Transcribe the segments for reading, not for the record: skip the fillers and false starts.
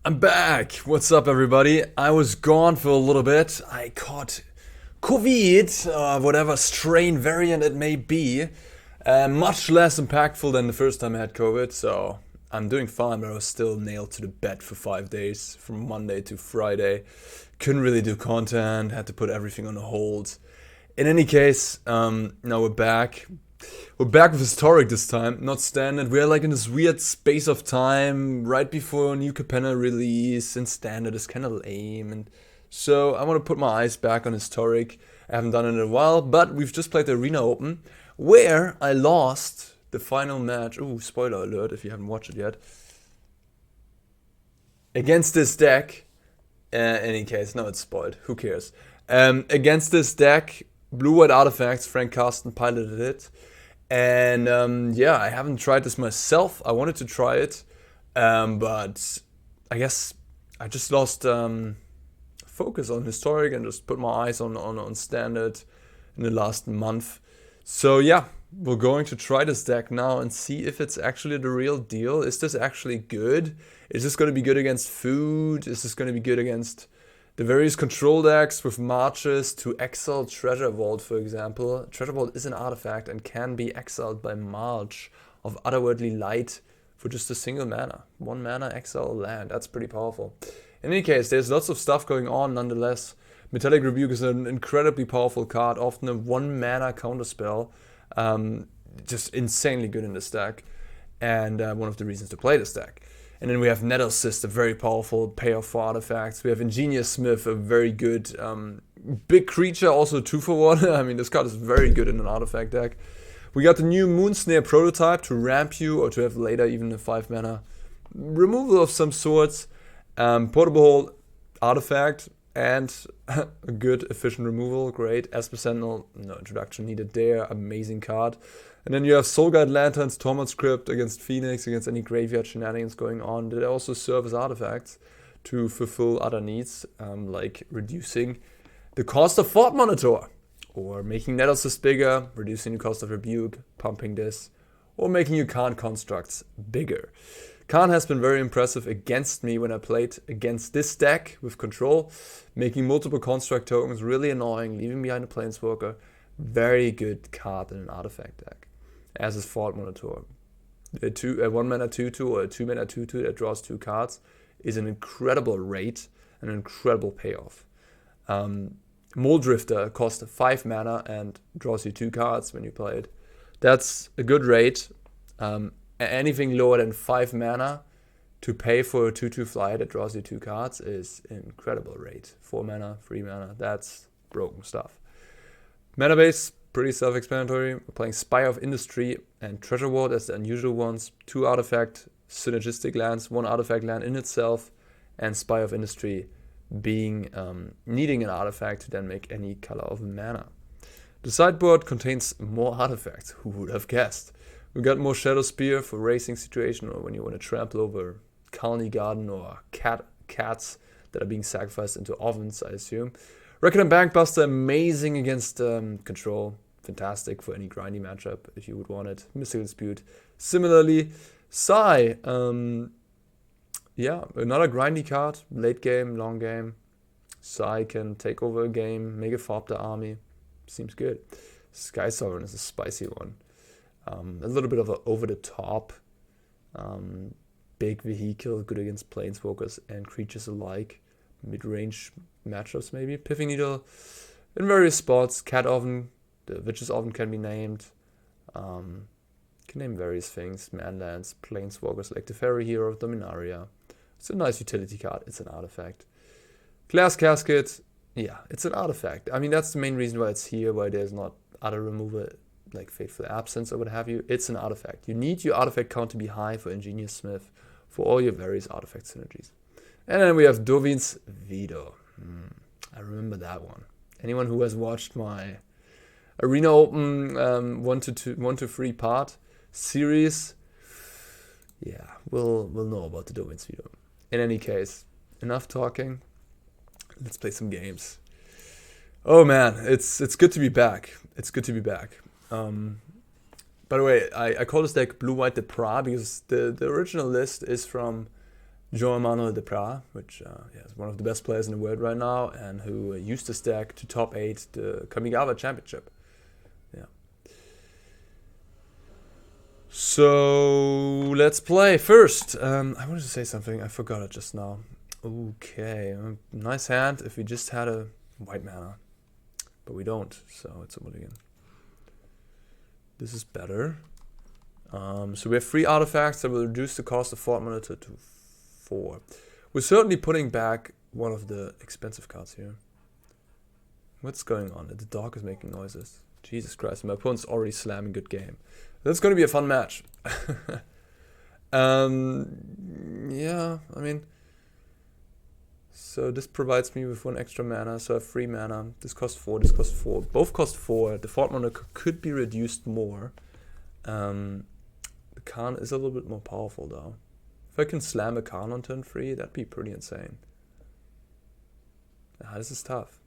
I'm back! What's up, everybody? I was gone for a little bit. I caught COVID, whatever strain variant it may be. Much less impactful than the first time I had COVID, so I'm doing fine, but I was still nailed to the bed for 5 days, from Monday to Friday. Couldn't really do content, had to put everything on hold. In any case, now we're back. We're back with Historic this time, not Standard. We're like in this weird space of time right before a new Capenna release, and Standard is kind of lame. And so I want to put my eyes back on Historic. I haven't done it in a while, but we've just played the Arena Open, where I lost the final match. Ooh, spoiler alert if you haven't watched it yet. Against this deck. Any case, no, it's spoiled. Who cares? Against this deck, Blue-White Artifacts, Frank Carsten piloted it. And yeah, I haven't tried this myself. I wanted to try it, but I guess I just lost focus on Historic and just put my eyes on Standard in the last month. So yeah, we're going to try this deck now and see if it's actually the real deal. Is this actually good? Is this going to be good against food? Is this going to be good against the various control decks with marches to exile Treasure Vault, for example? Treasure Vault is an artifact and can be exiled by March of Otherworldly Light for just a single mana. 1 mana, exile a land. That's pretty powerful. In any case, there's lots of stuff going on nonetheless. Metallic Rebuke is an incredibly powerful card, often a 1 mana counterspell. Just insanely good in this deck, and one of the reasons to play this deck. And then we have Nettlecyst, a very powerful payoff for artifacts. We have Ingenious Smith, a very good big creature, also 2-for-1. I mean, this card is very good in an artifact deck. We got the new Moonsnare Prototype to ramp you, or to have later even a 5 mana removal of some sorts. Portable artifact, and a good efficient removal. Great. Esper Sentinel, no introduction needed there. Amazing card. And then you have Soul Guide Lanterns, Tormod's Crypt against Phoenix, against any graveyard shenanigans going on. They also serve as artifacts to fulfill other needs, like reducing the cost of Fort Monitor, or making Nettlecyst bigger, reducing the cost of Rebuke, pumping this, or making your Karn constructs bigger. Karn has been very impressive against me when I played against this deck with control, making multiple construct tokens really annoying, leaving behind a Planeswalker. Very good card in an artifact deck, as is Fort Monitor. A 1 mana 2/2 or a 2 mana 2/2 that draws 2 cards is an incredible rate and an incredible payoff. Mole Drifter costs 5 mana and draws you 2 cards when you play it. That's a good rate. Anything lower than 5 mana to pay for a 2/2 flyer that draws you 2 cards is an incredible rate. 4 mana, 3 mana, that's broken stuff. Mana base, pretty self-explanatory. We're playing Spire of Industry and Treasure Vault as the unusual ones. 2 artifact synergistic lands, 1 artifact land in itself, and Spire of Industry being needing an artifact to then make any color of mana. The sideboard contains more artifacts. Who would have guessed? We got more Shadowspear for racing situation, or when you want to trample over colony garden or cats that are being sacrificed into ovens, I assume. Reckoner Bankbuster, amazing against control. Fantastic for any grindy matchup if you would want it. Mystical Dispute. Similarly, Sai, yeah, another grindy card. Late game, long game. Sai can take over a game, make a Thopter army. Seems good. Skysovereign is a spicy one. A little bit of an over-the-top big vehicle, good against planeswalkers and creatures alike. Mid-range matchups maybe. Pithing Needle in various spots. Cat Oven, the Witch's Oven can be named. Can name various things. Manlands, planeswalkers like the Fairy Hero, Dominaria. It's a nice utility card. It's an artifact. Glass Casket, yeah, it's an artifact. I mean, that's the main reason why it's here, why there's not other removal like Fateful Absence or what have you. It's an artifact. You need your artifact count to be high for Ingenious Smith for all your various artifact synergies. And then we have Dovin's Veto. I remember that one. Anyone who has watched my Arena Open 1 to 3 part series, yeah, will know about the Dovin's Veto. In any case, enough talking. Let's play some games. Oh man, it's good to be back. It's good to be back. By the way, I call this deck Blue White the Pra because the original list is from João Manuel de Pra, which is one of the best players in the world right now, and who used this deck to top 8 the Kamigawa Championship. Yeah. So let's play first. I wanted to say something. I forgot it just now. Okay, nice hand if we just had a white mana, but we don't, so it's a mulligan. This is better. So we have 3 artifacts that will reduce the cost of Fort Monitor to 4. We're certainly putting back one of the expensive cards here. What's going on? The dog is making noises. Jesus Christ, my opponent's already slamming good game. That's going to be a fun match. Yeah, I mean... So this provides me with 1 extra mana, so I have 3 mana. This costs 4, this costs 4. Both cost 4. The Fort Monitor could be reduced more. The Karn is a little bit more powerful though. If I can slam a Karn on turn 3, that'd be pretty insane. This is tough.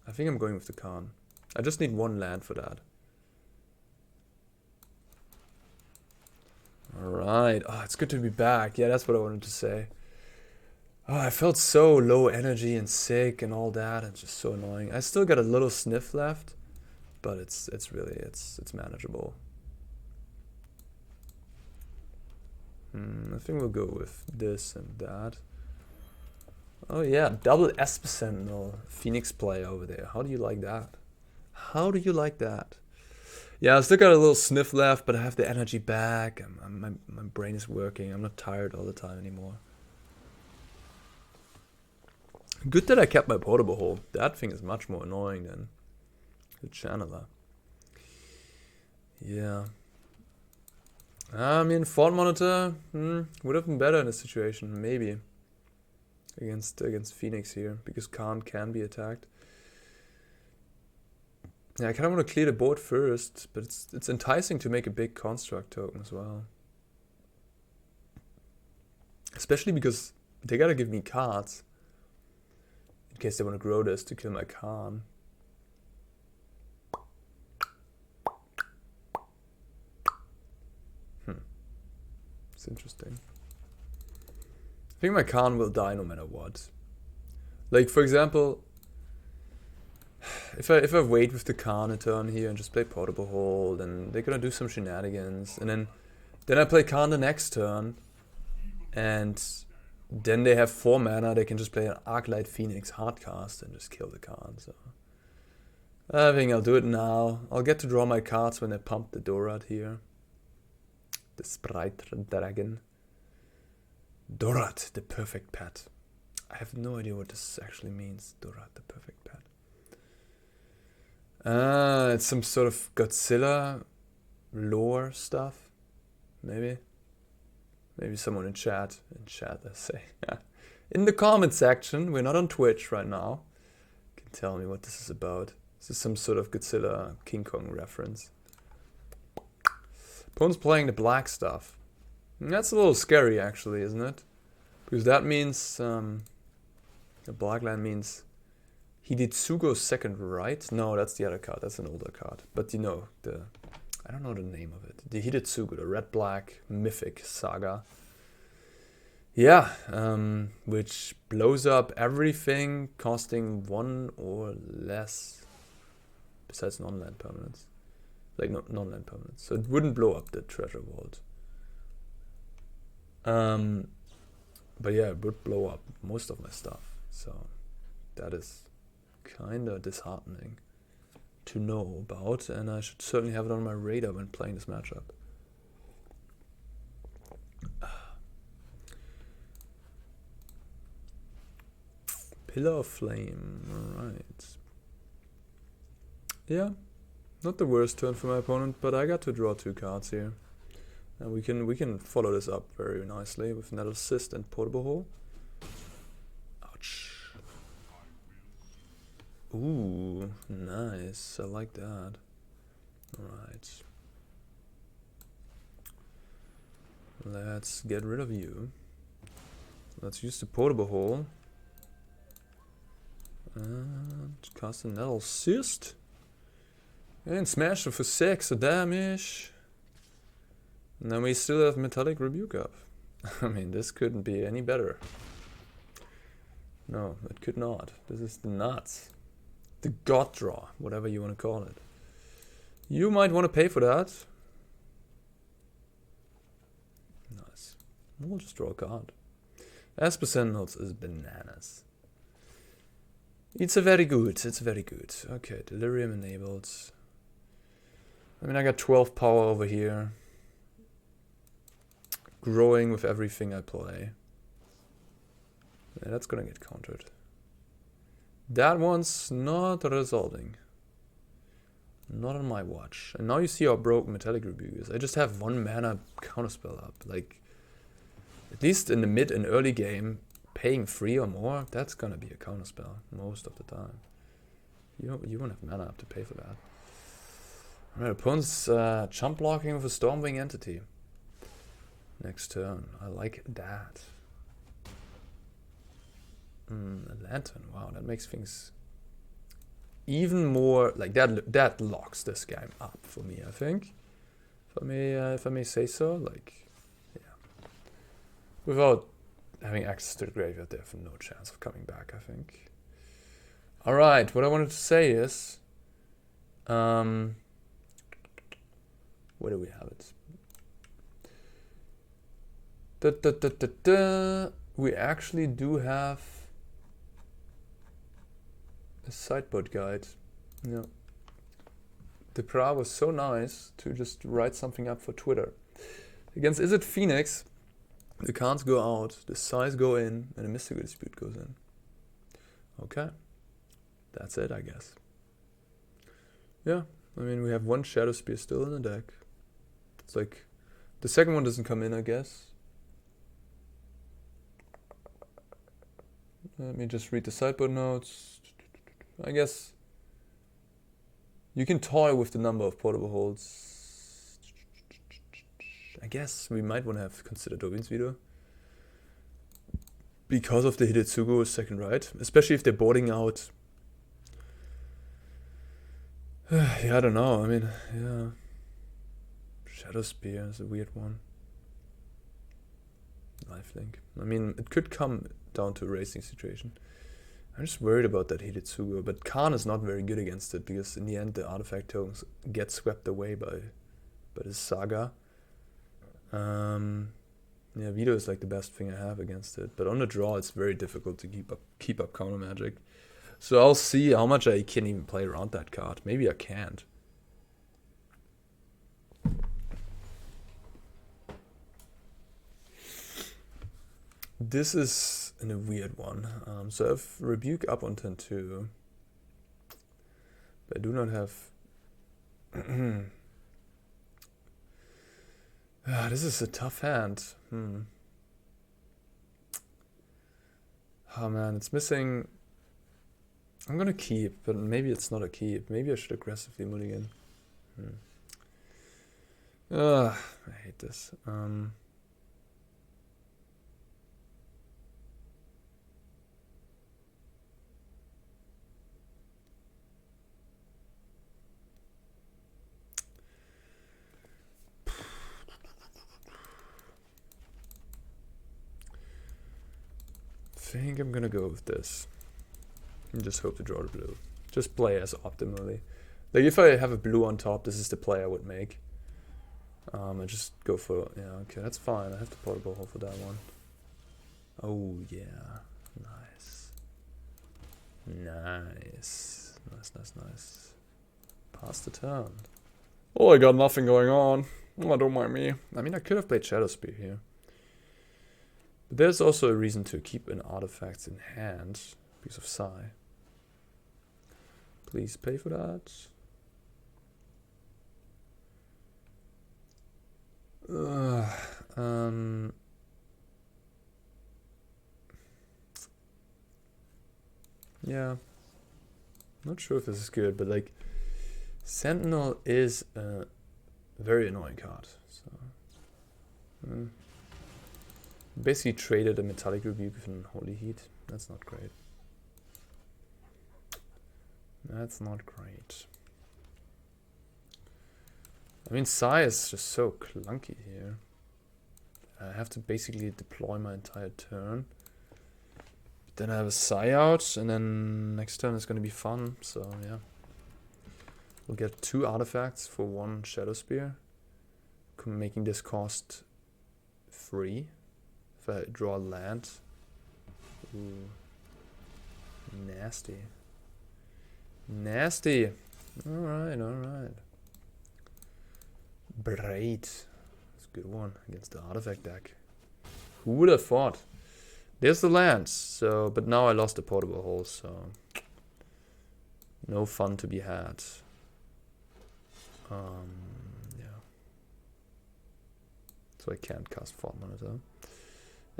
I think I'm going with the Karn. I just need 1 land for that. Alright. Oh, it's good to be back. Yeah, that's what I wanted to say. Oh, I felt so low energy and sick and all that. It's just so annoying. I still got a little sniff left, but it's manageable. I think we'll go with this and that. Oh yeah, double Esper Sentinel Phoenix play over there. How do you like that? How do you like that? Yeah, I still got a little sniff left, but I have the energy back. My brain is working. I'm not tired all the time anymore. Good that I kept my portable hole. That thing is much more annoying than the channeler. Yeah. I mean, Fort Monitor would have been better in this situation, maybe. Against Phoenix here, because Karn can be attacked. Yeah, I kind of want to clear the board first, but it's enticing to make a big construct token as well. Especially because they gotta give me cards. In case they want to grow this to kill my Karn. It's interesting. I think my Karn will die no matter what. Like, for example, if I wait with the Karn a turn here and just play Portable Hole, then they're gonna do some shenanigans. And then I play Karn the next turn, and then they have 4 mana, they can just play an Arclight Phoenix hardcast and just kill the Karn. So I think I'll do it now. I'll get to draw my cards when I pump the Dorad here. The Sprite Dragon. Dorad, the perfect pet. I have no idea what this actually means. Dorad, the perfect pet. It's some sort of Godzilla lore stuff. Maybe. Maybe someone in chat, let's say. In the comment section, we're not on Twitch right now. You can tell me what this is about. This is some sort of Godzilla King Kong reference. Opponent's playing the black stuff. That's a little scary actually, isn't it? Because that means the black land means Hidetsugo's second right. No, that's the other card. That's an older card. But you know, I don't know the name of it. The Hidetsugo, the red-black mythic saga. Yeah, which blows up everything costing 1 or less. Besides non-land permanents. Like non-land permanents. So it wouldn't blow up the treasure vault. But yeah, it would blow up most of my stuff. So that is kinda disheartening to know about, and I should certainly have it on my radar when playing this matchup. Pillar of Flame, alright. Yeah, not the worst turn for my opponent, but I got to draw 2 cards here. And we can follow this up very nicely with Nettlecyst and Portable Hole. Ouch. Ooh, nice. I like that. Alright. Let's get rid of you. Let's use the Portable Hole. And cast a Nettlecyst. And smash it for 6 damage. And then we still have Metallic Rebuke up. I mean, this couldn't be any better. No, it could not. This is the nuts. The god draw, whatever you want to call it. You might want to pay for that. Nice. We'll just draw a card. Esper Sentinel is bananas. It's a very good. It's very good. Okay, Delirium enabled. I mean, I got 12 power over here. Growing with everything I play. Yeah, that's gonna get countered. That one's not resolving. Not on my watch. And now you see how broken Metallic Rebuke is. I just have 1 mana counterspell up. Like, at least in the mid and early game, paying 3 or more, that's gonna be a counterspell most of the time. You won't have mana up to pay for that. Alright, opponent's chump blocking with a Stormwing Entity. Next turn. I like that. A Lantern. Wow, that makes things even more like that locks this game up for me, I think. If I may say so, like, yeah. Without having access to the graveyard, they have no chance of coming back, I think. Alright, what I wanted to say is where do we have it? We actually do have a sideboard guide. Yeah. The Pra was so nice to just write something up for Twitter. Against Is It Phoenix, the Karns go out, the Size go in, and the Mystical Dispute goes in. Okay. That's it, I guess. Yeah, I mean, we have 1 Shadowspear still in the deck. It's like, the second one doesn't come in, I guess. Let me just read the sideboard notes. I guess you can toy with the number of portable holds. I guess we might want to have considered Dovin's Veto. Because of the Hidetsugu second right. Especially if they're boarding out. Yeah, I don't know. I mean, yeah. Shadowspear is a weird one. Lifelink. I mean, it could come down to a racing situation. I'm just worried about that Hidetsugu, but Karn is not very good against it because in the end the artifact tokens get swept away by this saga. Yeah, Veto is like the best thing I have against it, but on the draw it's very difficult to keep up counter magic. So I'll see how much I can even play around that card. Maybe I can't. This is a weird one. So I have Rebuke up on turn 2. But I do not have... this is a tough hand. Oh man, it's missing... I'm gonna keep, but maybe it's not a keep. Maybe I should aggressively mulligan. I hate this. I think I'm gonna go with this. And just hope to draw the blue. Just play as optimally. Like if I have a blue on top, this is the play I would make. I just go for, yeah, okay, that's fine. I have the portable hole for that one. Oh yeah, nice. Nice. Nice. Pass the turn. Oh, I got nothing going on. Oh, don't mind me. I mean, I could have played Shadowspear here. But there's also a reason to keep an artifact in hand because of Psi. Please pay for that. Yeah. Not sure if this is good, but like Sentinel is a very annoying card. So basically traded a Metallic Rebuke and Holy Heat. That's not great. That's not great. I mean, Psi is just so clunky here. I have to basically deploy my entire turn. Then I have a Psy out, and then next turn is going to be fun, so yeah. We'll get 2 artifacts for 1 Shadowspear, making this cost 3 if I draw land. Ooh. Nasty. Nasty. Alright, alright. Braid. That's a good one against the artifact deck. Who would have thought? There's the land, so but now I lost the portable hole, so no fun to be had. Yeah. So I can't cast Thought Monitor.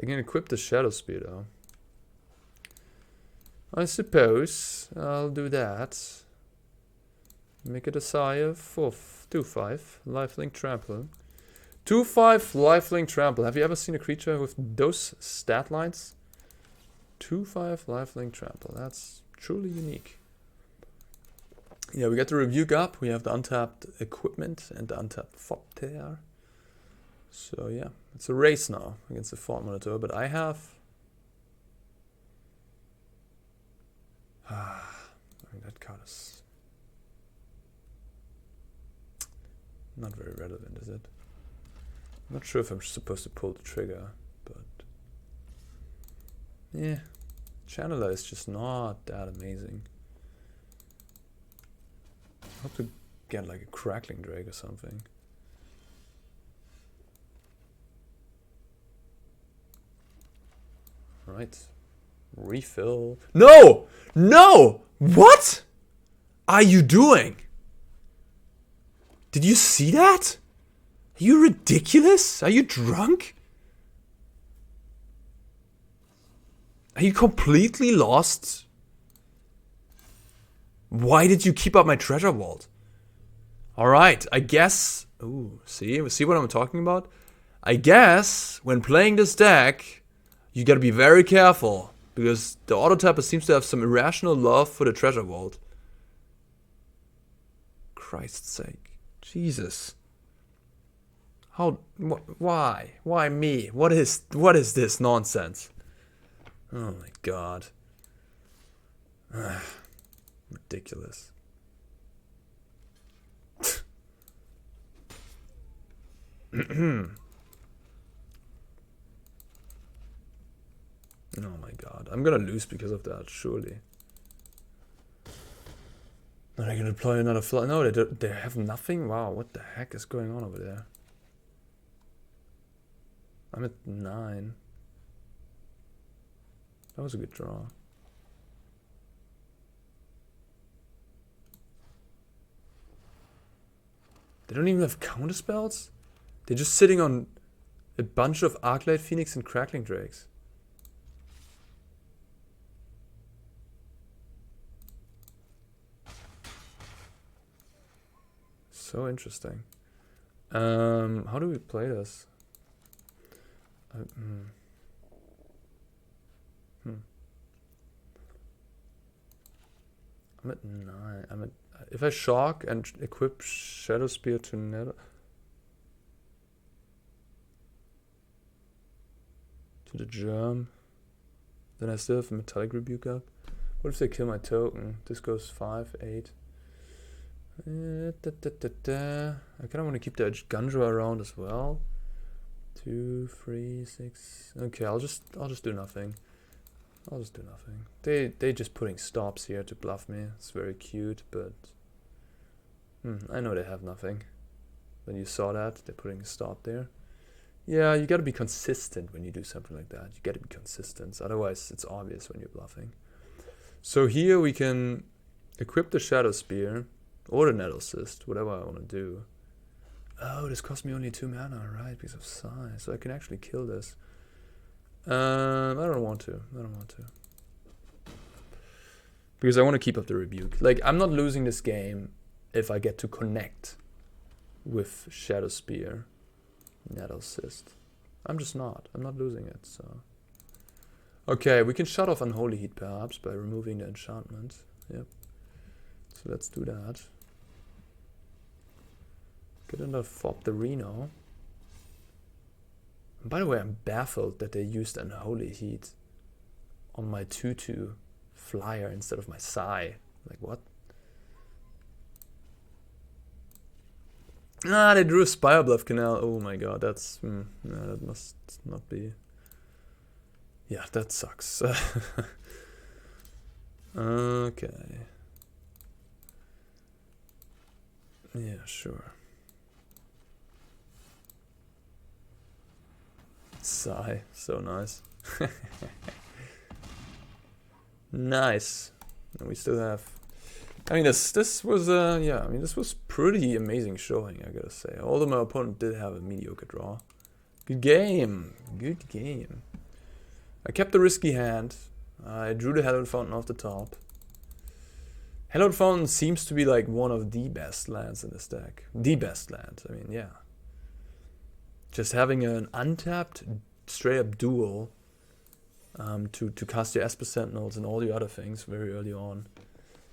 I can equip the Shadowspear though. I suppose I'll do that. Make it a Sire for 2/5 lifelink trample. 2/5 lifelink trample. Have you ever seen a creature with those stat lines? 2/5 lifelink trample. That's truly unique. Yeah, we got the Rebuke up. We have the untapped equipment and the untapped Thopter. So yeah, it's a race now against the Thought Monitor. But I have. I mean, that card is not very relevant, is it? I'm not sure if I'm supposed to pull the trigger, but yeah, Channeler is just not that amazing. I hope to get like a Crackling Drake or something. Right. Refill. No! No! What are you doing? Did you see that? Are you ridiculous? Are you drunk? Are you completely lost? Why did you keep up my treasure vault? Alright, I guess... Ooh, see what I'm talking about? I guess when playing this deck, you gotta be very careful. Because the auto-tapper seems to have some irrational love for the treasure vault. Christ's sake. Jesus. How... Why? Why me? What is this nonsense? Oh my god. Ridiculous. Oh my god. I'm gonna lose because of that, surely. Are they gonna deploy another flood? No, they have nothing? Wow, what the heck is going on over there? I'm at 9. That was a good draw. They don't even have counter spells? They're just sitting on a bunch of Arclight Phoenix and Crackling Drakes. So interesting. How do we play this? I'm at 9. If I shock and equip Shadowspear to Nether to the Germ, then I still have a Metallic Rebuke up. What if they kill my token? This goes 5, 8. I kind of want to keep the Eiganjo around as well. 2, 3, 6. Okay, I'll just do nothing. I'll just do nothing. They just putting stops here to bluff me. It's very cute, but I know they have nothing. When you saw that, they're putting a stop there. Yeah, you gotta be consistent when you do something like that. You gotta be consistent. Otherwise, it's obvious when you're bluffing. So here we can equip the Shadowspear or the Nettlecyst, whatever I want to do. Oh, this cost me only 2 mana, right? Because of Psi. So I can actually kill this. I don't want to. Because I want to keep up the Rebuke. Like, I'm not losing this game if I get to connect with Shadowspear, Nettlecyst. I'm just not. I'm not losing it, so... Okay, we can shut off Unholy Heat perhaps by removing the enchantment. Yep. So let's do that. Get another Thopterino. By the way, I'm baffled that they used Unholy Heat on my 2/2 flyer instead of my Psy. Like, what? Ah, they drew a Spire Bluff Canal. Oh my god, that's... no, that must not be... Yeah, that sucks. Okay. Yeah, sure. Sigh, so nice. Nice. And we still have... I mean, this was, yeah, I mean, this was pretty amazing showing, I gotta say. Although my opponent did have a mediocre draw. Good game. Good game. I kept the risky hand. I drew the Hallowed Fountain off the top. Hallowed Fountain seems to be like one of the best lands in this deck. The best land, I mean, yeah. Just having an untapped, straight-up duel to cast your Esper Sentinels and all the other things very early on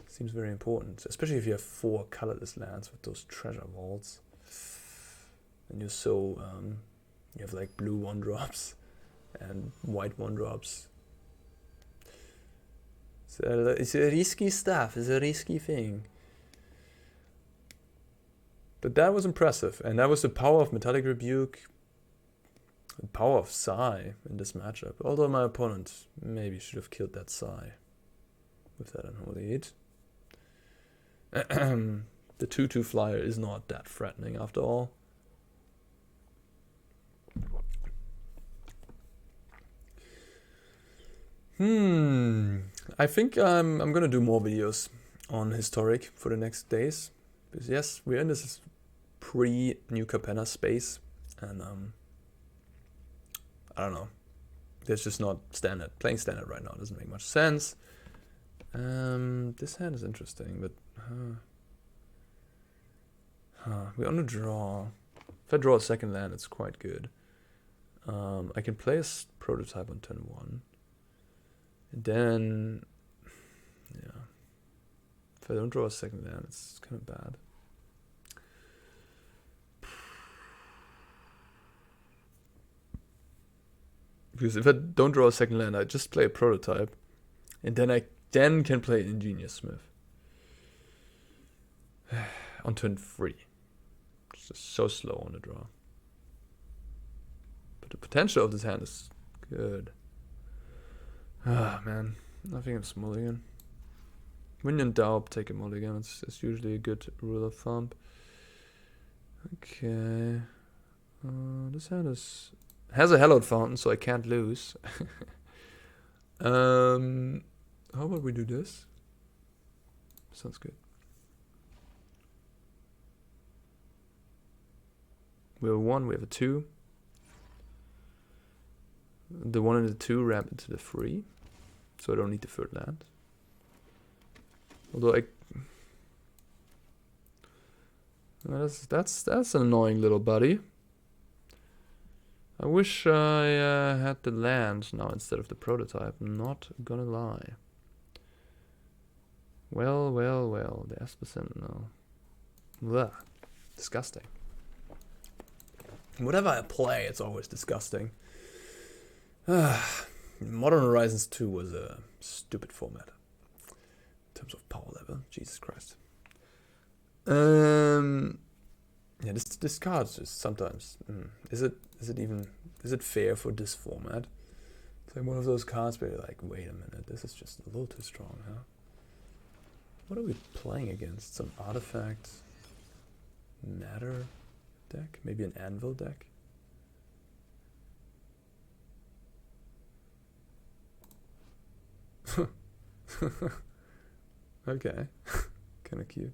seems very important. Especially if you have 4 colorless lands with those treasure vaults. And you're so... you have like blue 1-drops and white 1-drops. So it's a risky stuff, it's a risky thing. But that was impressive, and that was the power of Metallic Rebuke, the power of Psy in this matchup. Although my opponent maybe should have killed that Psy with that Unholy Heat. The 2/2 flyer is not that threatening after all. I think I'm gonna do more videos on Historic for the next days. Because yes, we're in this pre-New Capenna space, and I don't know. There's just not standard. Playing standard right now doesn't make much sense. This hand is interesting, but we're on a draw. If I draw a second land, it's quite good. I can play a prototype on turn 1. And then, yeah. If I don't draw a second land, it's kind of bad. Because if I don't draw a second land, I just play a prototype. And then I can play Ingenious Smith. On turn 3. It's just so slow on the draw. But the potential of this hand is good. Ah, man. I think it's mulligan. When in doubt, take a mulligan. It's usually a good rule of thumb. Okay. This hand has a Hallowed Fountain, so I can't lose. How about we do this? Sounds good. We have a 1, we have a 2. The 1 and the 2 ramp into the 3. So I don't need the 3rd land. Although that's an annoying little buddy. I wish I had the land now instead of the prototype. I'm not gonna lie. Well, the Esper Sentinel. Blah. Disgusting. Whatever I play, it's always disgusting. Modern Horizons 2 was a stupid format. In terms of power level. Jesus Christ. Yeah, this card is sometimes... Is it fair for this format? It's like one of those cards where you're like, wait a minute, this is just a little too strong, huh? What are we playing against? Some artifact matter deck? Maybe an anvil deck? Okay. Kinda cute.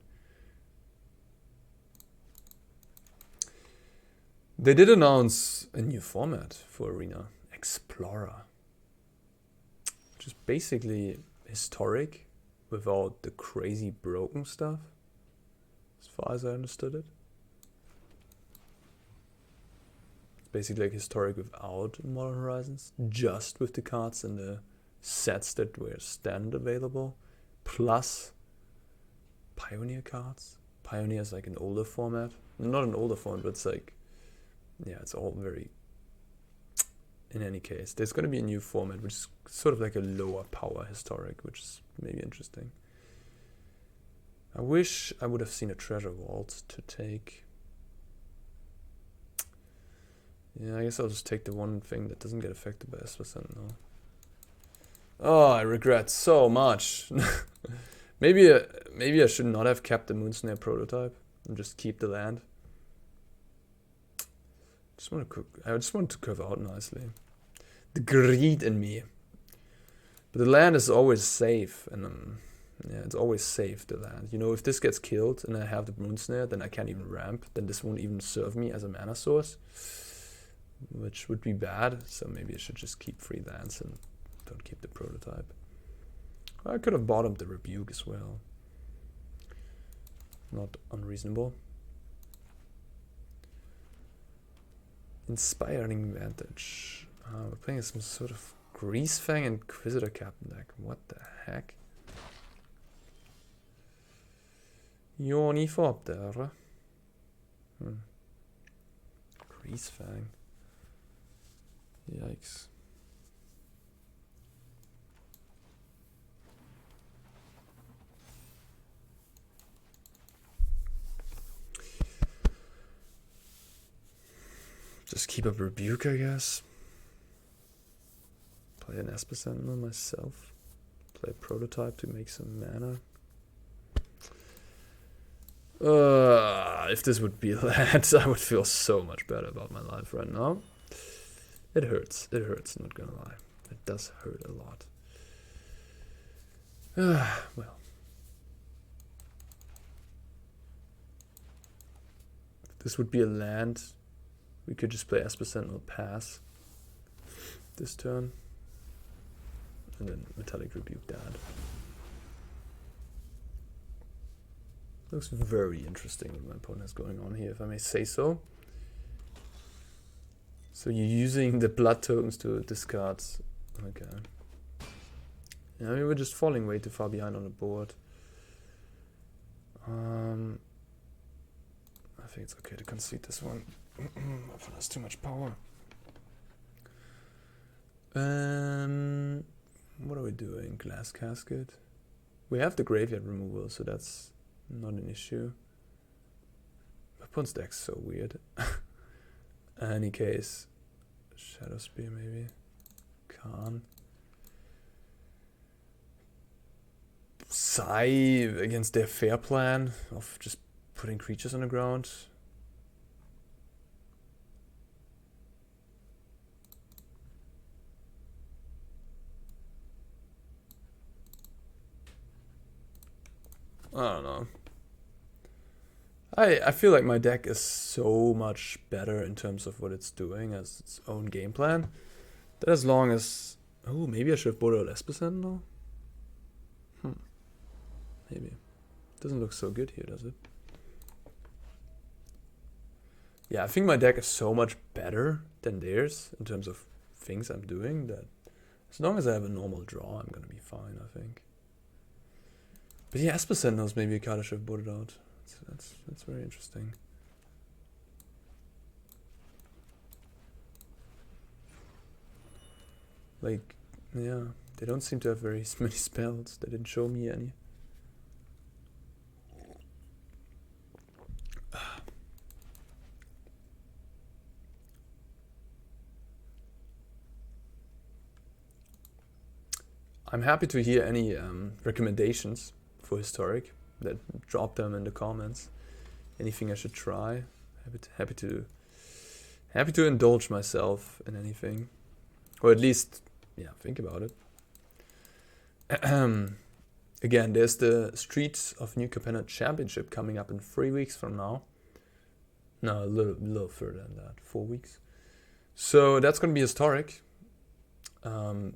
They did announce a new format for Arena, Explorer. Which is basically historic without the crazy broken stuff, as far as I understood it. It's basically like historic without Modern Horizons, just with the cards and the sets that were standard available, plus Pioneer cards. Pioneer is like an older format. Not an older format, but it's like, yeah, it's all very in any case. There's going to be a new format, which is sort of like a lower power historic, which is maybe interesting. I wish I would have seen a treasure vault to take. Yeah, I guess I'll just take the one thing that doesn't get affected by Esper Sentinel. Oh, I regret so much. maybe I should not have kept the Moonsnare Prototype and just keep the land. I just want to curve out nicely. The greed in me. But the land is always safe, and yeah, it's always safe, the land. You know, if this gets killed and I have the Moonsnare, then I can't even ramp. Then this won't even serve me as a mana source, which would be bad. So maybe I should just keep 3 lands and don't keep the Prototype. I could have bottomed the Rebuke as well. Not unreasonable. Inspiring Vantage. We're playing some sort of Greasefang Inquisitor Captain deck. What the heck? Ornithopter. Greasefang. Yikes. Just keep up Rebuke, I guess. Play an Esper Sentinel myself. Play a Prototype to make some mana. If this would be that, I would feel so much better about my life right now. It hurts. It hurts, not gonna lie. It does hurt a lot. Well. If this would be a land, we could just play Esper Sentinel pass this turn. And then Metallic Rebuke that. Looks very interesting what my opponent has going on here, if I may say so. So you're using the blood tokens to discard. Okay. Yeah, I mean, we're just falling way too far behind on the board. I think it's okay to concede this one. Opponent has too much power. What are we doing? Glass Casket? We have the graveyard removal, so that's not an issue. My opponent's deck's so weird. In any case, Shadowspear maybe. Karn. Psy against their fair plan of just putting creatures on the ground. I don't know. I feel like my deck is so much better in terms of what it's doing as its own game plan. That as long as... Oh, maybe I should have bought out Esper Sentinel? Maybe. Doesn't look so good here, does it? Yeah, I think my deck is so much better than theirs in terms of things I'm doing that as long as I have a normal draw, I'm gonna be fine, I think. But yeah, Esper Sentinels maybe a card I should have bought it out. That's very interesting. Like, yeah, they don't seem to have very many spells. They didn't show me any. I'm happy to hear any recommendations for Historic. That drop them in the comments. Anything I should try. Happy to indulge myself in anything, or at least think about it. Again, there's the Streets of New Capenna Championship coming up in 3 weeks from now. No, a little further than that, 4 weeks. So that's gonna be Historic.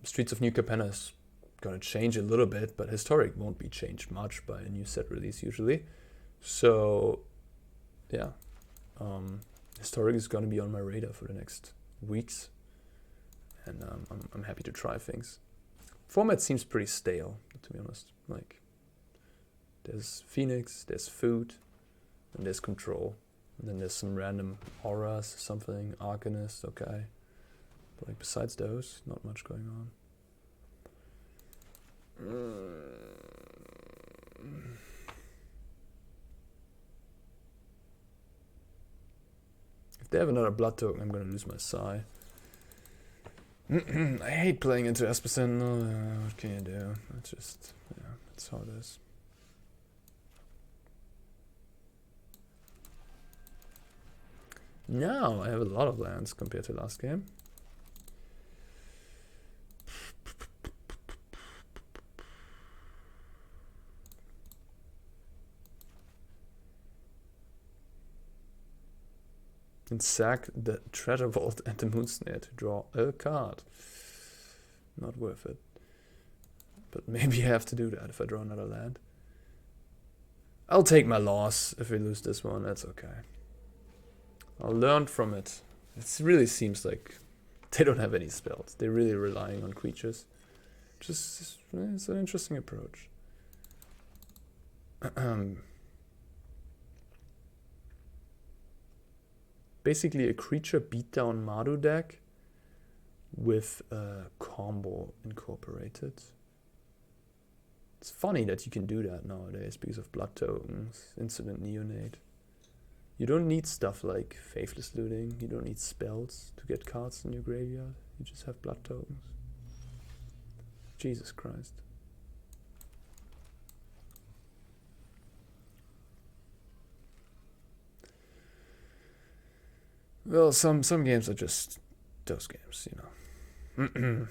Streets of New Capenna is gonna change a little bit, but Historic won't be changed much by a new set release usually. So yeah, Historic is gonna be on my radar for the next weeks, and I'm happy to try things. Format seems pretty stale, to be honest. Like, there's Phoenix, there's Food, and there's Control, and then there's some random auras, something Arcanist, okay. But like besides those, not much going on. If they have another blood token, I'm gonna lose my Psy. I hate playing into Esper Sentinel. What can you do? It's just, yeah, that's how it is. Now I have a lot of lands compared to last game. And sack the Treasure Vault and the Moonsnare to draw a card. Not worth it. But maybe I have to do that if I draw another land. I'll take my loss if we lose this one, that's okay. I'll learn from it. It really seems like they don't have any spells. They're really relying on creatures. Just, it's an interesting approach. Basically a creature beatdown Mardu deck with a combo incorporated. It's funny that you can do that nowadays because of blood tokens, Incident Neonate. You don't need stuff like Faithless Looting, you don't need spells to get cards in your graveyard, you just have blood tokens. Jesus Christ. Well, some games are just those games, you know.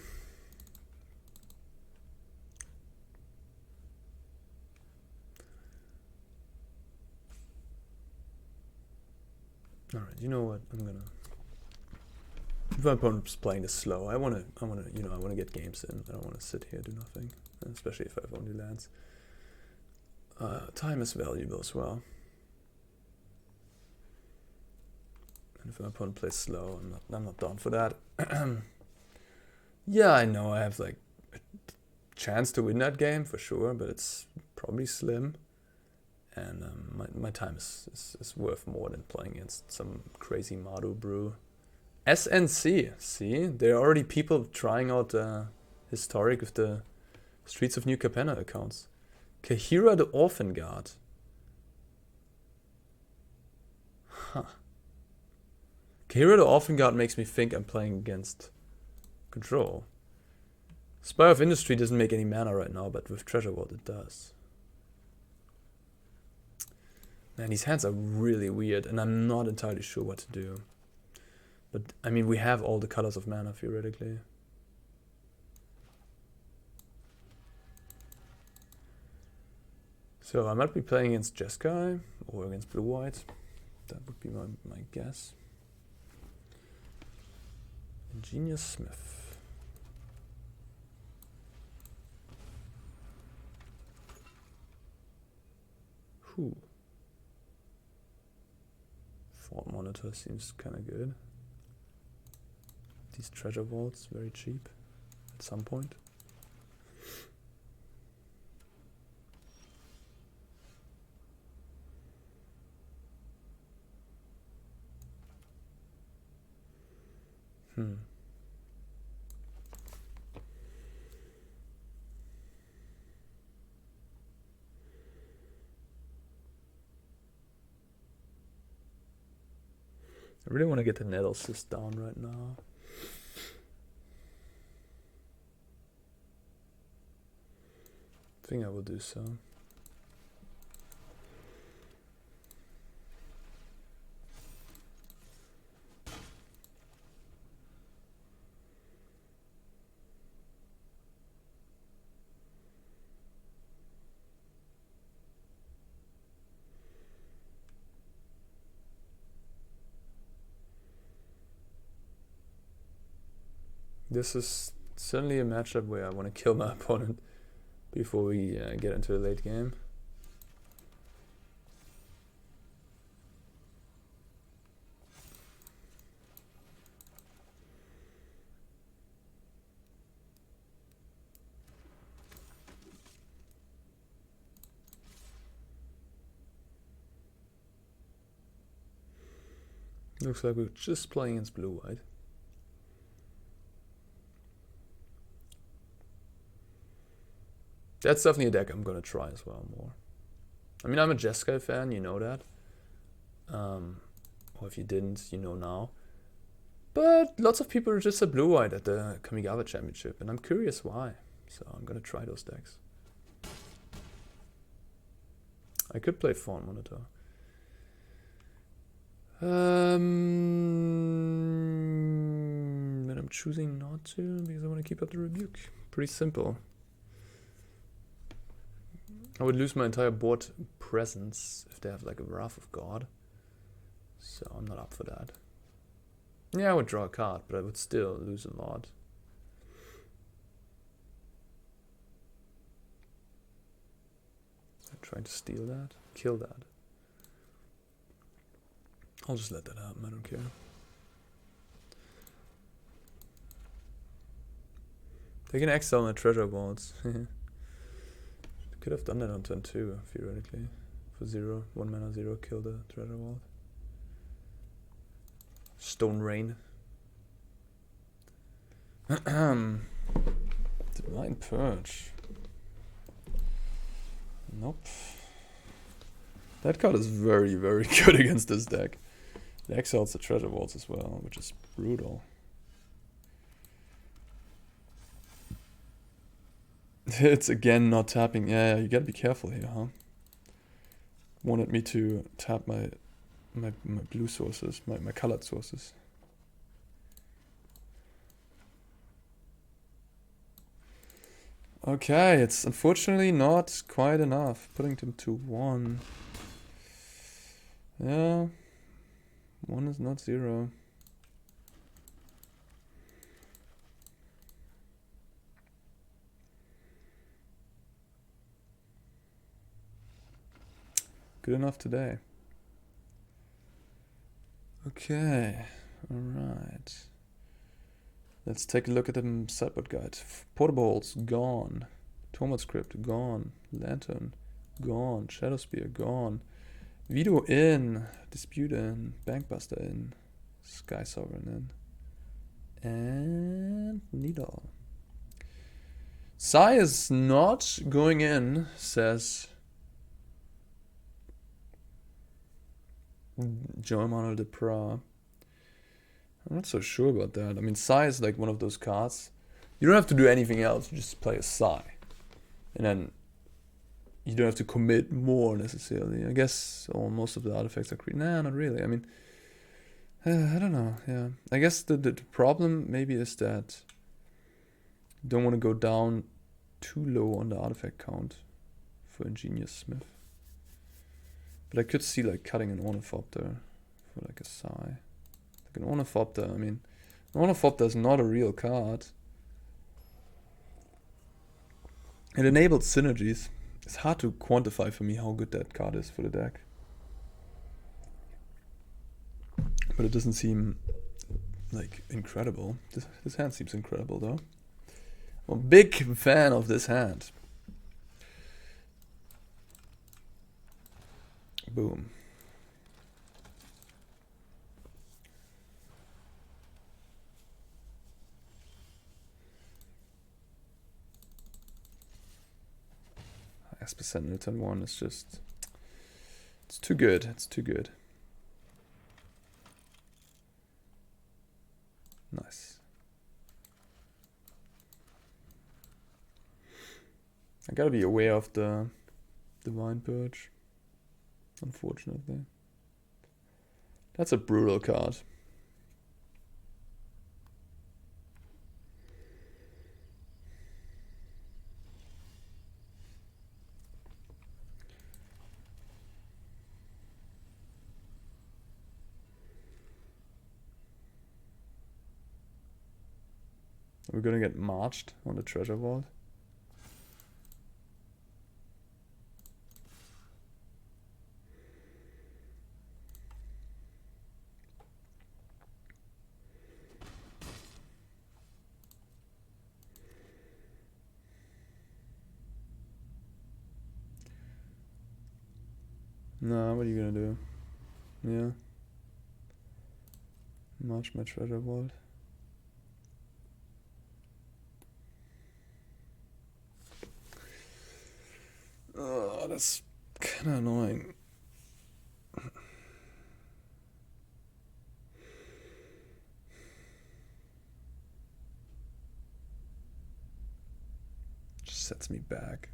All right, you know what? I'm gonna. If my opponent's playing this slow, I wanna, you know, I wanna get games in. I don't wanna sit here do nothing, especially if I have only lands. Time is valuable as well. And if my opponent plays slow, I'm not down for that. Yeah, I know I have like a chance to win that game for sure, but it's probably slim. And my time is worth more than playing against some crazy Mardu brew. SNC, see? There are already people trying out Historic with the Streets of New Capenna accounts. Kahira the Orphan Guard. Huh. Kahira the Orphan Guard makes me think I'm playing against Control. Spire of Industry doesn't make any mana right now, but with Treasure Vault it does. Man, these hands are really weird, and I'm not entirely sure what to do. But, I mean, we have all the colors of mana, theoretically. So, I might be playing against Jeskai, or against Blue-White. That would be my guess. Ingenious Smith. Whew. Fort Monitor seems kind of good. These treasure vaults, very cheap at some point. I really want to get the Nettlecyst down right now. I think I will do so. This is certainly a matchup where I want to kill my opponent before we get into the late game. Looks like we're just playing against Blue-White. That's definitely a deck I'm gonna try as well more. I mean, I'm a Jeskai fan, you know that. Or if you didn't, you know now. But lots of people are just a blue-white at the Kamigawa Championship, and I'm curious why. So I'm gonna try those decks. I could play Fawn Monitor. But I'm choosing not to because I want to keep up the Rebuke. Pretty simple. I would lose my entire board presence if they have like a Wrath of God. So I'm not up for that. Yeah, I would draw a card, but I would still lose a lot. I'm trying to steal that, kill that. I'll just let that happen, I don't care. They can exile my treasure vaults. Could have done that on turn 2, theoretically. For 0, 1 mana 0, kill the treasure vault. Stone Rain. Divine Purge. Nope. That card is very, very good against this deck. It exiles the treasure vaults as well, which is brutal. It's again not tapping. Yeah, you gotta be careful here, huh? Wanted me to tap my blue sources, my colored sources. Okay, it's unfortunately not quite enough. Putting them to 1. Yeah. 1 is not 0. Good enough today. Okay, alright. Let's take a look at the sideboard guide. Portables, gone. Tormod Crypt, gone. Lantern, gone. Shadowspear, gone. Veto in. Dispute in. Bankbuster in. Skysovereign in. And Needle. Sai is not going in, says Joe Manuel de Pra. I'm not so sure about that. I mean, Sai is like one of those cards. You don't have to do anything else. You just play a Sai. And then you don't have to commit more necessarily. I guess most of the artifacts are Nah, not really. I mean, I don't know. Yeah. I guess the problem maybe is that you don't want to go down too low on the artifact count for Ingenious Smith. But I could see like cutting an Ornithopter for like a Sai. Like an Ornithopter, I mean, an Ornithopter is not a real card. It enabled synergies. It's hard to quantify for me how good that card is for the deck. But it doesn't seem like incredible. This hand seems incredible though. I'm a big fan of this hand. Boom. Esper Sentinel turn 1 is just... It's too good. It's too good. Nice. I gotta be aware of the Divine Purge. Unfortunately. That's a brutal card. We're gonna get marched on the treasure vault. No, what are you gonna do? Yeah. March my treasure vault. Oh, that's kind of annoying. Just sets me back.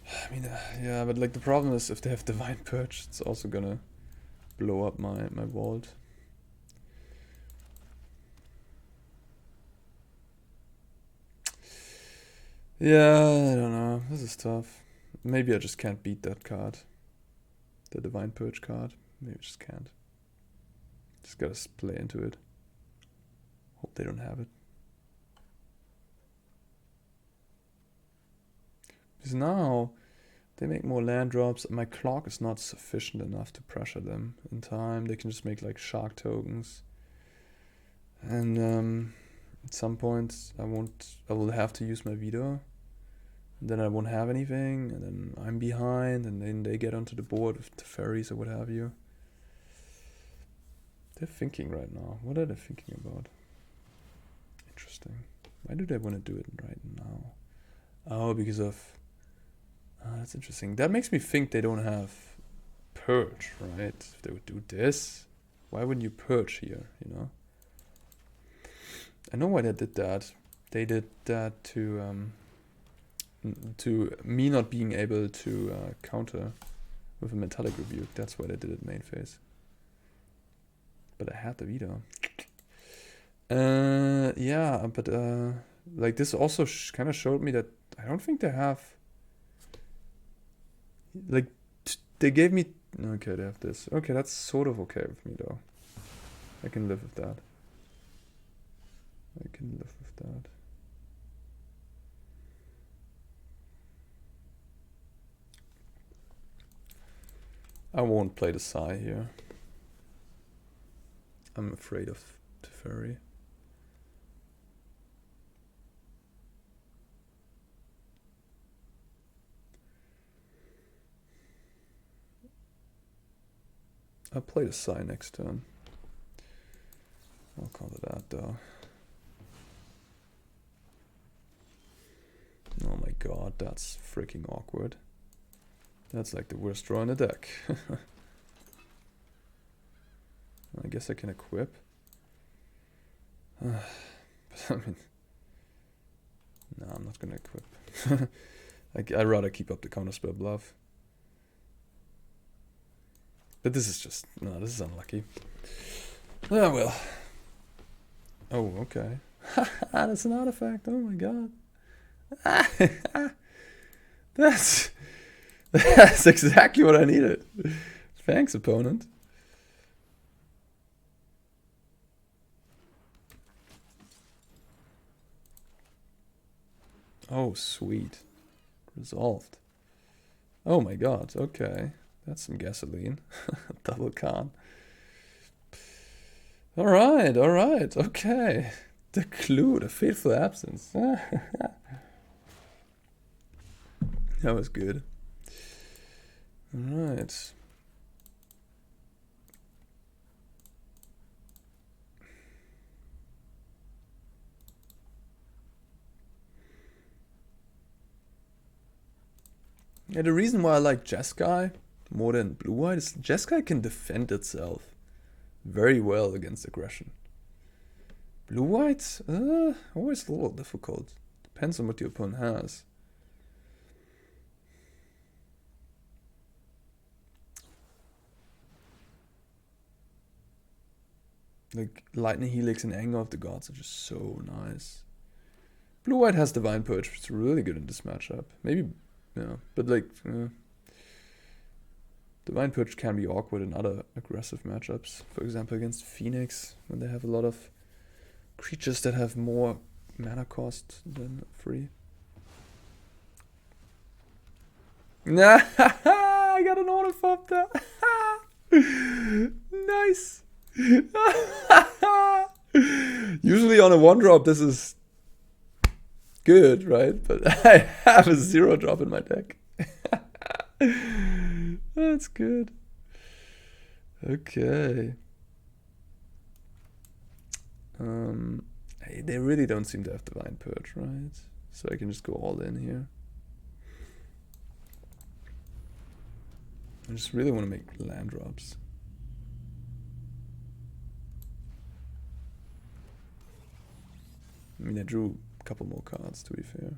I mean, yeah, but like the problem is if they have Divine Purge, it's also gonna blow up my vault. Yeah, I don't know. This is tough. Maybe I just can't beat that card. The Divine Purge card. Maybe I just can't. Just gotta play into it. Hope they don't have it. Because now they make more land drops. My clock is not sufficient enough to pressure them in time. They can just make like shark tokens. And at some point I will have to use my veto. And then I won't have anything, and then I'm behind, and then they get onto the board with the fairies or what have you. They're thinking right now. What are they thinking about? Interesting. Why do they want to do it right now? Oh, because of... that's interesting. That makes me think they don't have Purge, right? If they would do this, why wouldn't you Purge here, you know? I know why they did that. They did that to me not being able to counter with a Metallic Rebuke. That's why they did it main phase. But I had the veto. Yeah, but like this also kind of showed me that I don't think they have... Like, they gave me... Okay, they have this. Okay, that's sort of okay with me, though. I can live with that. I can live with that. I won't play the Psy here. I'm afraid of Teferi. I'll play the Psy next turn. I'll call it that though. Oh my god, that's freaking awkward. That's like the worst draw in the deck. I guess I can equip. But I mean... No, I'm not gonna equip. I'd rather keep up the counterspell bluff. But this is just... No, this is unlucky. Ah, well. Oh, okay. That's an artifact. Oh my god. That's exactly what I needed. Thanks, opponent. Oh, sweet. Resolved. Oh my god, okay. That's some gasoline. Double Karn. Alright, okay. The clue, the fateful absence. That was good. Alright. Yeah, the reason why I like Jeskai more than Blue-White is Jeskai can defend itself very well against aggression. Blue-White, always a little difficult. Depends on what your opponent has. Like, Lightning Helix and Anger of the Gods are just so nice. Blue-White has Divine Purge, which is really good in this matchup. Maybe, yeah, but like, Divine Purge can be awkward in other aggressive matchups. For example, against Phoenix, when they have a lot of creatures that have more mana cost than free. Nah, I got an Ornithopter. Nice. Usually on a 1-drop this is good, right? But I have a 0-drop in my deck. That's good. Okay. They really don't seem to have Divine Purge, right? So I can just go all in here. I just really want to make land drops. I mean, I drew a couple more cards, to be fair.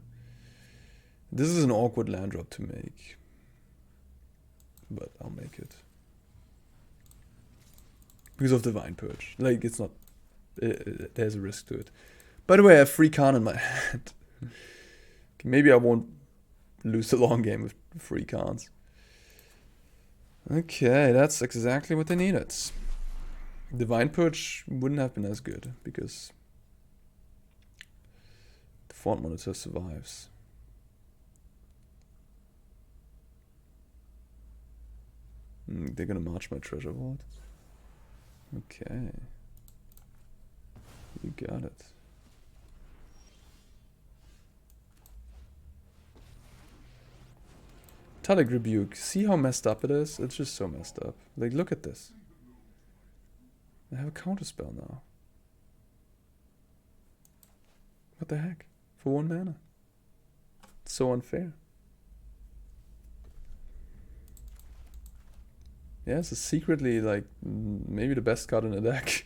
This is an awkward land drop to make. But I'll make it. Because of Divine Purge. Like, it's not... there's a risk to it. By the way, I have 3 Karn in my hand. Maybe I won't lose the long game with 3 Karns. Okay, that's exactly what they needed. Divine Purge wouldn't have been as good, because the Font Monitor survives. They're gonna march my treasure vault. Okay. You got it. Metallic Rebuke. See how messed up it is? It's just so messed up. Like, look at this. I have a counterspell now. What the heck? For 1 mana. It's so unfair. Yeah, this is secretly, like, maybe the best card in the deck.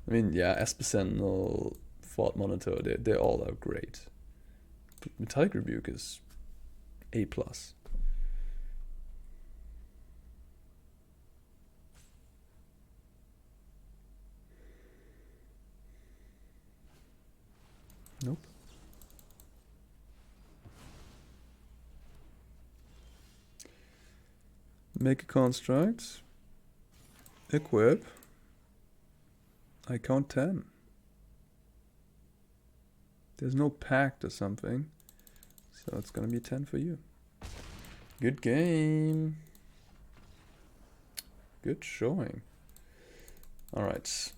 I mean, yeah, Esper Sentinel, Fort Monitor, they all are great. But Metallic Rebuke is A+. Nope. Make a construct. Equip. I count 10. There's no pact or something. So it's gonna be 10 for you. Good game. Good showing. Alright.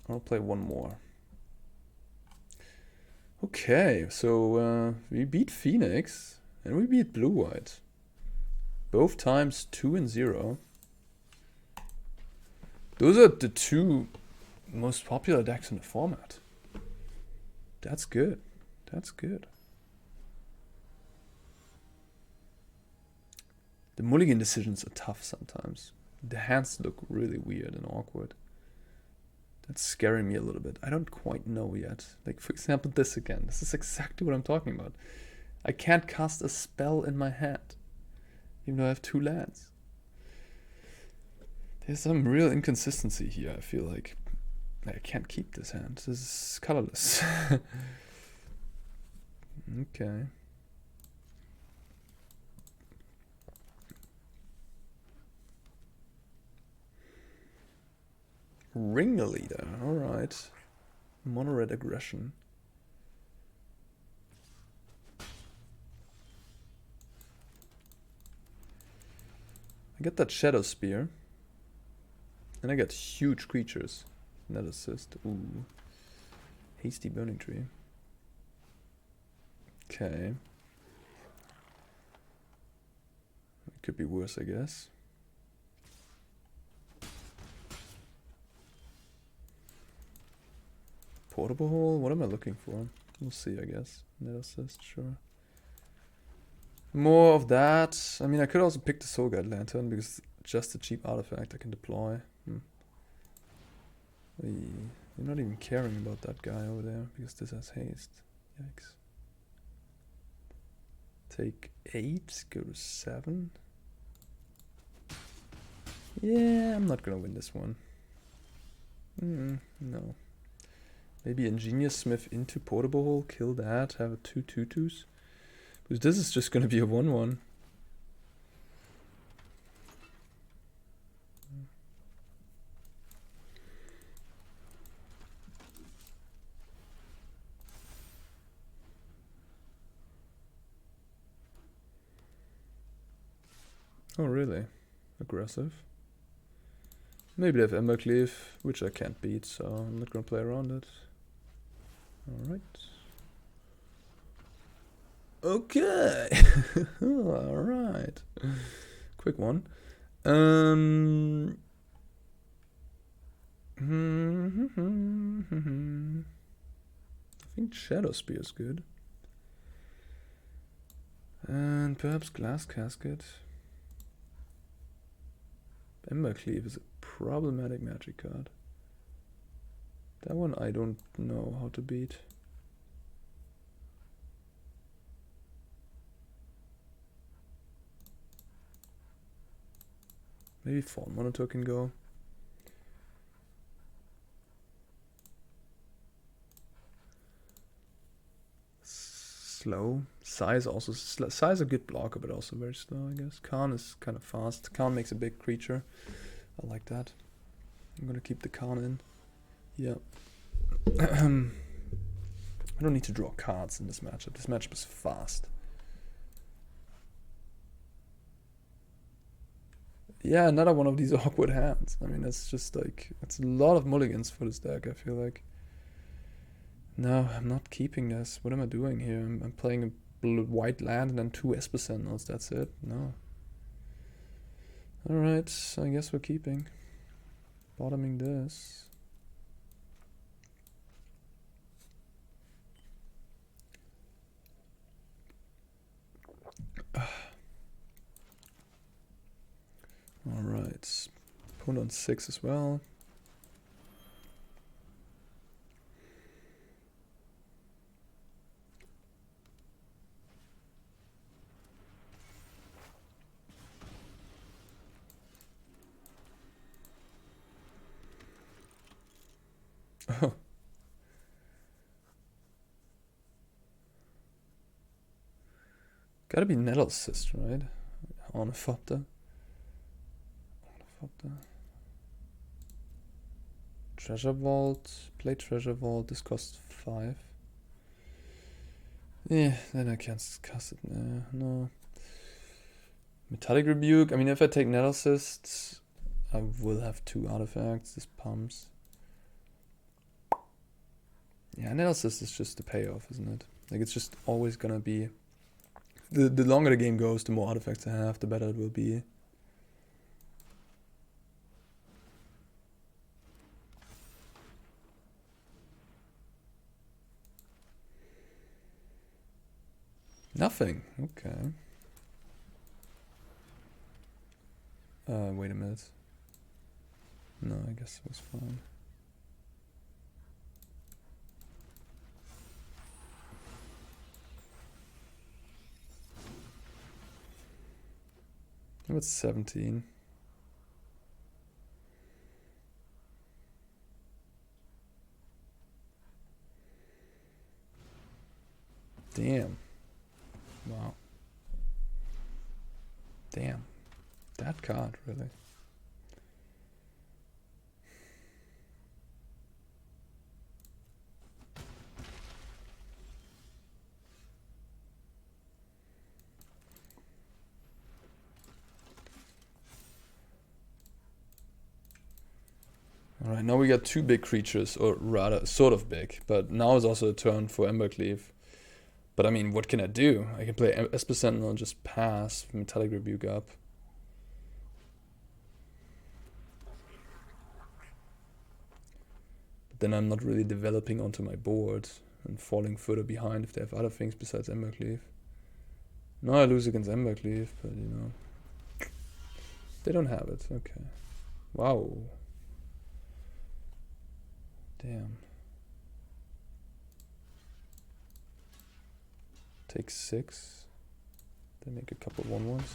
I'll play one more. Okay, so we beat Phoenix and we beat Blue-White. Both times 2 and 0. Those are the 2 most popular decks in the format. That's good. That's good. The mulligan decisions are tough sometimes. The hands look really weird and awkward. That's scaring me a little bit. I don't quite know yet. Like, for example, this again. This is exactly what I'm talking about. I can't cast a spell in my hand, even though I have 2 lands. There's some real inconsistency here, I feel like. I can't keep this hand. This is colorless. Okay. Ringleader, alright. Mono-red aggression. I get that Shadowspear. And I get huge creatures. Nettlecyst. Ooh. Hasty Burning Tree. Okay. It could be worse, I guess. Portable hole? What am I looking for? We'll see, I guess. Nettlecyst, sure. More of that. I mean, I could also pick the Soul Guide Lantern because it's just a cheap artifact I can deploy. You're not even caring about that guy over there because this has haste. Yikes. Take 8, go to 7. Yeah, I'm not gonna win this one. No. Maybe Ingenious Smith into Portable Hole, kill that, have a 2/2/2s. Because this is just gonna be a 1/1. Oh really? Aggressive. Maybe they have Embercleave, which I can't beat, so I'm not gonna play around it. Alright. Okay. Alright. Quick one. I think Shadowspear is good. And perhaps Glass Casket. Embercleave is a problematic magic card. That one I don't know how to beat. Maybe Fawn Monitor can go. Slow. Sai is also Sai is a good blocker, but also very slow, I guess. Karn is kind of fast. Karn makes a big creature. I like that. I'm gonna keep the Karn in. Yeah. I don't need to draw cards in this matchup. This matchup is fast. Yeah, another one of these awkward hands. I mean, it's just like, it's a lot of mulligans for this deck, I feel like. No, I'm not keeping this. What am I doing here? I'm playing a white land and then 2 Esper Sentinels. That's it? No. Alright, so I guess we're keeping. Bottoming this. Alright. Put on 6 as well. Oh. Gotta be Nettlecyst, right? Ornithopter. Treasure Vault. Play Treasure Vault. This costs 5. Yeah, then I can't cast it. No. Metallic Rebuke. I mean, if I take Nettlecyst, I will have 2 artifacts. This pumps. Yeah, Nettlecyst is just the payoff, isn't it? Like, it's just always gonna be... The longer the game goes, the more artifacts I have, the better it will be. Nothing. Okay. Wait a minute. No, I guess it was fine. What's 17? Damn. Wow. Damn. That card, really. Alright, now we got 2 big creatures, or rather, sort of big, but now is also a turn for Embercleave. But I mean, what can I do? I can play Esper Sentinel and just pass Metallic Rebuke up. But then I'm not really developing onto my board and falling further behind if they have other things besides Embercleave. No, I lose against Embercleave, but you know. They don't have it, okay. Wow. Damn. Take 6. They make a couple 1/1s.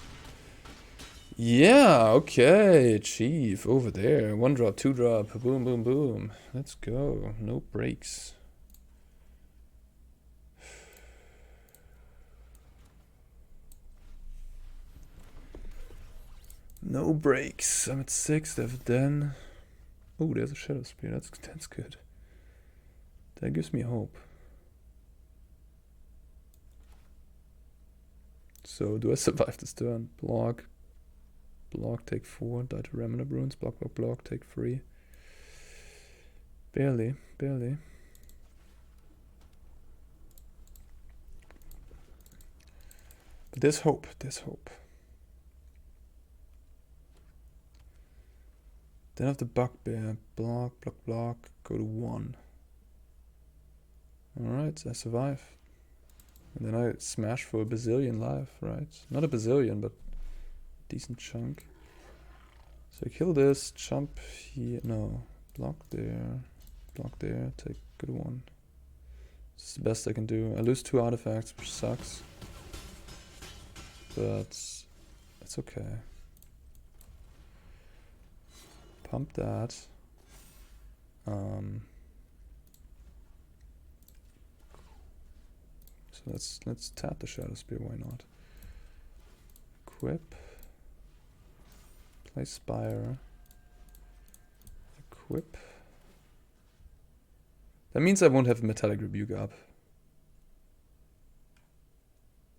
Yeah, okay. Chief over there. 1 drop, 2 drop. Boom, boom, boom. Let's go. No breaks. No breaks. I'm at 6. Then. Oh, there's a Shadowspear. That's good. That gives me hope. So, do I survive this turn? Block. Block, take 4. Die to Remnant Runes. Block, block, block. Take 3. Barely. Barely. But there's hope. There's hope. Then I have the Bugbear. Block, block, block. Go to 1. Alright, I survive. And then I smash for a bazillion life, right? Not a bazillion, but a decent chunk. So I kill this, jump here, no, block there, take good one. This is the best I can do. I lose 2 artifacts, which sucks. But it's okay. Pump that. So let's tap the Shadowspear, why not? Equip. Play Spire. Equip. That means I won't have Metallic Rebuke up.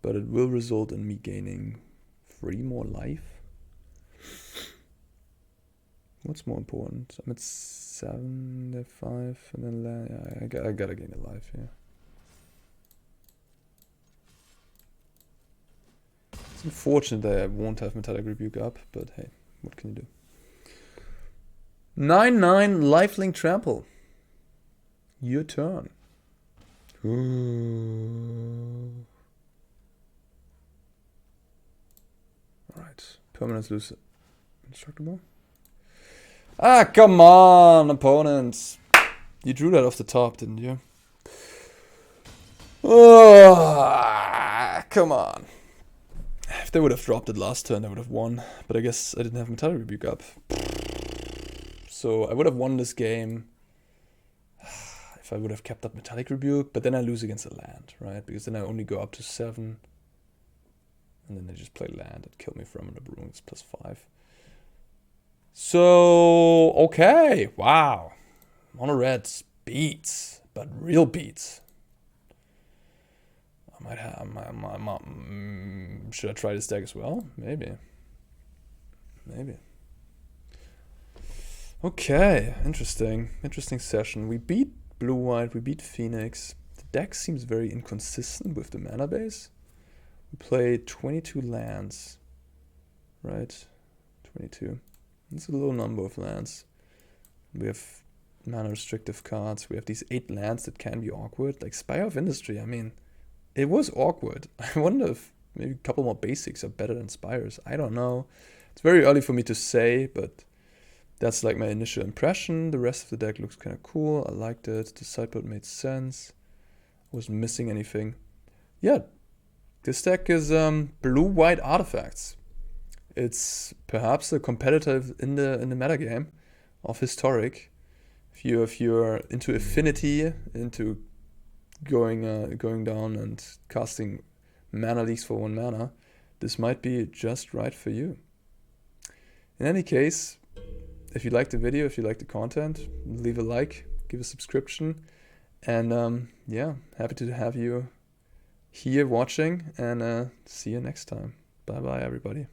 But it will result in me gaining 3 more life. What's more important? I'm at 7, 5, and then yeah, I gotta gain a life here. It's unfortunate that I won't have Metallic Rebuke up, but hey, what can you do? 9/9 Lifelink Trample. Your turn. Alright, permanence lose indestructible. Ah, come on, opponents. You drew that off the top, didn't you? Oh, come on. If they would have dropped it last turn, I would have won. But I guess I didn't have Metallic Rebuke up. So I would have won this game if I would have kept up Metallic Rebuke. But then I lose against a land, right? Because then I only go up to 7. And then they just play land and kill me from the Ruins +5. So, okay, wow. Mono Reds beats, but real beats. I might have should I try this deck as well? Maybe. Okay, interesting session. We beat Blue-White, we beat Phoenix. The deck seems very inconsistent with the mana base. We played 22 lands, right? 22. It's a low number of lands. We have mana restrictive cards. We have these 8 lands that can be awkward. Like Spire of Industry, I mean, it was awkward. I wonder if maybe a couple more basics are better than Spires. I don't know. It's very early for me to say, but that's like my initial impression. The rest of the deck looks kind of cool. I liked it. The sideboard made sense. I wasn't missing anything. Yeah, this deck is blue-white artifacts. It's perhaps a competitor in the metagame of Historic. If you're into Affinity, into going down and casting mana leaks for 1 mana, this might be just right for you. In any case, if you like the video, if you like the content, leave a like, give a subscription, and yeah, happy to have you here watching, and see you next time. Bye bye everybody.